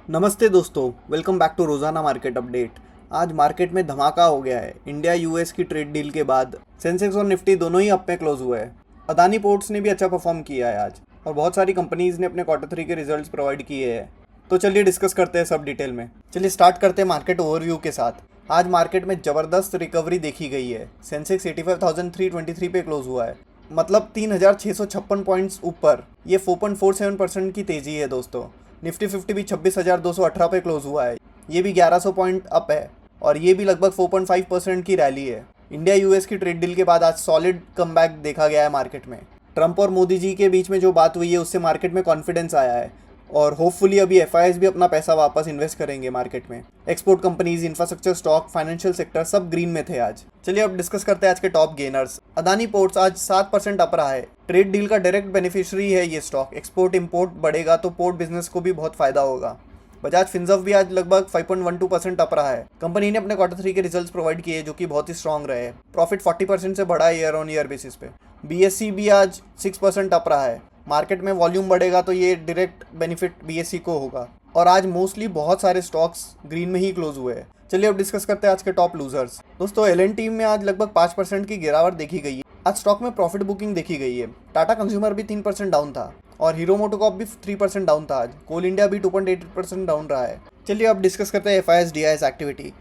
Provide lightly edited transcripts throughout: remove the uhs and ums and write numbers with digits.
नमस्ते दोस्तों, welcome back to रोज़ाना मार्केट अपडेट। आज मार्केट में धमाका हो गया है। इंडिया यूएस की ट्रेड डील के बाद सेंसेक्स और निफ्टी दोनों ही अप में क्लोज हुए हैं। अदानी पोर्ट्स ने भी अच्छा परफॉर्म किया है आज, और बहुत सारी कंपनीज ने अपने क्वार्टर 3 के रिजल्ट्स प्रोवाइड किए हैं। तो चलिए डिस्कस करते हैं सब डिटेल में। चलिए स्टार्ट करते हैं मार्केट ओवरव्यू के साथ। आज मार्केट में ज़बरदस्त रिकवरी देखी गई है। सेंसेक्स 85,323 पे क्लोज हुआ है, मतलब 3,656 पॉइंट्स ऊपर। ये 4.47% की तेज़ी है दोस्तों। निफ्टी 50 भी 26,218 पे क्लोज हुआ है, ये भी 1100 पॉइंट अप है, और ये भी लगभग 4.5% की रैली है। इंडिया यूएस की ट्रेड डील के बाद आज सॉलिड कमबैक देखा गया है मार्केट में। ट्रंप और मोदी जी के बीच में जो बात हुई है उससे मार्केट में कॉन्फिडेंस आया है, और होपफुली अभी एफआईआईज भी अपना पैसा वापस इन्वेस्ट करेंगे मार्केट में। Export companies, infrastructure stock, financial sector सब ग्रीन में थे आज। चलिए अब डिस्कस करते हैं आज के टॉप गेनर्स। अदानी पोर्ट्स आज 7% अप रहा है। ट्रेड डील का डायरेक्ट बेनिफिशियरी है ये स्टॉक। एक्सपोर्ट इंपोर्ट बढ़ेगा तो पोर्ट बिजनेस को भी बहुत फायदा होगा। बजाज फिनसर्व भी आज लगभग 5.12% अप रहा है। कंपनी ने अपने क्वार्टर 3 के रिजल्ट्स प्रोवाइड किए जो कि बहुत ही स्ट्रॉन्ग रहे। प्रॉफिट 40% से बढ़ा है ईयर ऑन ईयर बेसिस पे। बीएससी भी आज 6% अप रहा है। मार्केट में वॉल्यूम बढ़ेगा तो ये डायरेक्ट बेनिफिट बीएससी को होगा। और आज मोस्टली बहुत सारे स्टॉक्स ग्रीन में ही क्लोज हुए हैं। चलिए अब डिस्कस करते हैं आज के टॉप लूजर्स। दोस्तों एल&टी में आज लगभग 5% की गिरावट देखी गई है। आज स्टॉक में प्रॉफिट बुकिंग देखी गई है। टाटा कंज्यूमर भी 3% डाउन था, और हीरो मोटोकॉर्प भी 3% डाउन था आज। कोल इंडिया भी 2.8% डाउन रहा है। चलिए अब डिस्कस करते हैं एफआईआईज डीआईएस एक्टिविटी।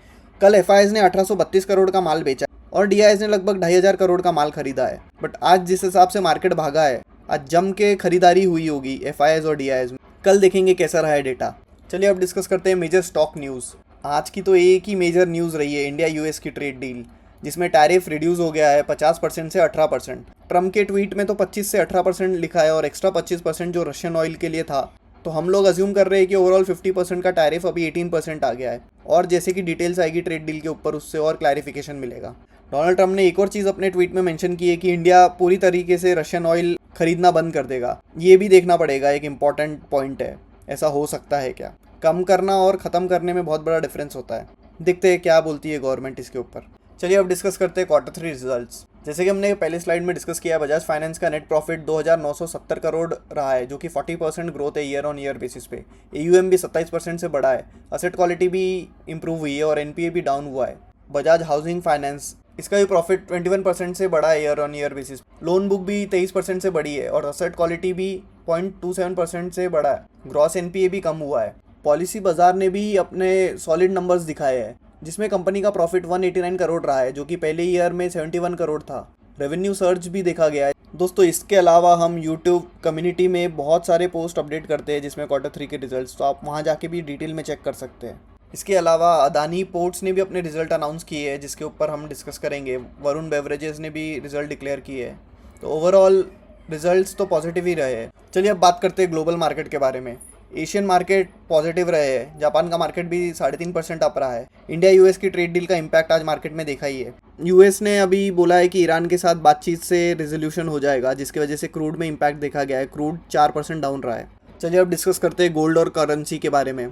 कल एफआईआईज ने 1832 करोड़ का माल बेचा, और डीआईएस ने लगभग 2,500 करोड़ का माल खरीदा है। बट आज जिस हिसाब से मार्केट भागा है, आज जम के खरीदारी हुई होगी एफआईआईज और डीआईएस में। कल देखेंगे कैसा रहा है डेटा। चलिए अब डिस्कस करते हैं मेजर स्टॉक न्यूज़। आज की तो एक ही मेजर न्यूज़ रही है, इंडिया यूएस की ट्रेड डील, जिसमें टैरिफ रिड्यूस हो गया है 50% से 18%। ट्रम्प के ट्वीट में तो 25 से 18% लिखा है, और एक्स्ट्रा 25% जो रशियन ऑयल के लिए था। तो हम लोग अज्यूम कर रहे हैं कि ओवरऑल 50% का टैरिफ अभी 18% आ गया है, और जैसे कि डिटेल्स आएगी ट्रेड डील के ऊपर उससे और क्लैरिफिकेशन मिलेगा। डोनाल्ड ट्रम्प ने एक और चीज़ अपने ट्वीट में मेंशन की है कि इंडिया पूरी तरीके से रशियन ऑयल खरीदना बंद कर देगा। ये भी देखना पड़ेगा, एक इंपॉर्टेंट पॉइंट है। ऐसा हो सकता है क्या? कम करना और ख़त्म करने में बहुत बड़ा डिफरेंस होता है। देखते हैं क्या बोलती है गवर्नमेंट इसके ऊपर। चलिए अब डिस्कस करते हैं क्वार्टर 3 रिजल्ट्स। जैसे कि हमने पहले स्लाइड में डिस्कस किया, बजाज फाइनेंस का नेट प्रॉफिट 2,970 करोड़ रहा है, जो कि 40% ग्रोथ है ईयर ऑन ईयर बेसिस पे। एयूएम भी 27% से बढ़ा है। असेट क्वालिटी भी इंप्रूव हुई है, और एनपीए भी डाउन हुआ है। बजाज हाउसिंग फाइनेंस, इसका भी प्रॉफिट 21% से बढ़ा है year on year basis. Loan book भी 23% से बढ़ी है, और असेट क्वालिटी भी 0.27% से बढ़ा है। ग्रॉस एनपीए भी कम हुआ है। पॉलिसी बाजार ने भी अपने सॉलिड नंबर्स दिखाए हैं, जिसमें कंपनी का प्रॉफिट 189 करोड़ रहा है, जो कि पहले ईयर में 71 करोड़ था। रेवेन्यू सर्ज भी देखा गया है। दोस्तों इसके अलावा हम यूट्यूब कम्युनिटी में बहुत सारे पोस्ट अपडेट करते हैं जिसमें क्वार्टर 3 के रिजल्ट्स, तो आप वहाँ जाके भी डिटेल में चेक कर सकते हैं। इसके अलावा अदानी पोर्ट्स ने भी अपने रिजल्ट अनाउंस किए हैं, जिसके ऊपर हम डिस्कस करेंगे। वरुण बेवरेजेस ने भी रिजल्ट डिक्लेयर किए हैं। तो ओवरऑल रिजल्ट्स तो पॉजिटिव ही रहे हैं। चलिए अब बात करते हैं ग्लोबल मार्केट के बारे में। एशियन मार्केट पॉजिटिव रहे हैं। जापान का मार्केट भी 3.5% अप रहा है। इंडिया यूएस की ट्रेड डील का इम्पैक्ट आज मार्केट में देखा ही है। यूएस ने अभी बोला है कि ईरान के साथ बातचीत से रेजोल्यूशन हो जाएगा, जिसकी वजह से क्रूड में इम्पैक्ट देखा गया है। क्रूड 4% डाउन रहा है। चलिए अब डिस्कस करते हैं गोल्ड और करेंसी के बारे में।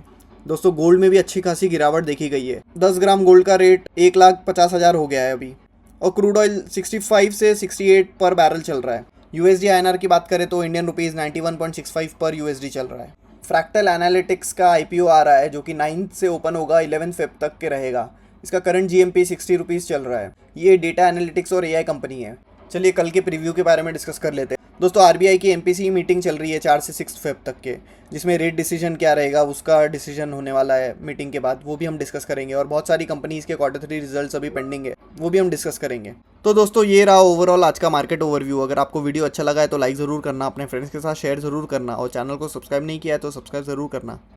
दोस्तों गोल्ड में भी अच्छी खासी गिरावट देखी गई है। 10 ग्राम गोल्ड का रेट 1,50,000 हो गया है अभी, और क्रूड ऑयल 65 से 68 पर बैरल चल रहा है। यूएसडी आईएनआर की बात करें तो इंडियन रुपीज़ 91.65 पर यूएसडी चल रहा है। फ्रैक्टल एनालिटिक्स का आईपीओ आ रहा है, जो कि 9 से ओपन होगा, 11 फेब तक के रहेगा। इसका करंट जीएमपी 60 रुपीज़ चल रहा है। ये डेटा एनालिटिक्स और एआई कंपनी है। चलिए कल के प्रीव्यू के बारे में डिस्कस कर लेते हैं। दोस्तों आरबीआई की एमपीसी मीटिंग चल रही है 4 से 6 फेब तक के, जिसमें रेट डिसीजन क्या रहेगा उसका डिसीजन होने वाला है मीटिंग के बाद, वो भी हम डिस्कस करेंगे। और बहुत सारी कंपनीज के क्वार्टर 3 रिजल्ट्स अभी पेंडिंग है, वो भी हम डिस्कस करेंगे। तो दोस्तों ये रहा ओवरऑल आज का मार्केट ओवरव्यू। अगर आपको वीडियो अच्छा लगा है तो लाइक ज़रूर करना, अपने फ्रेंड्स के साथ शेयर ज़रूर करना, और चैनल को सब्सक्राइब नहीं किया है तो सब्सक्राइब ज़रूर करना।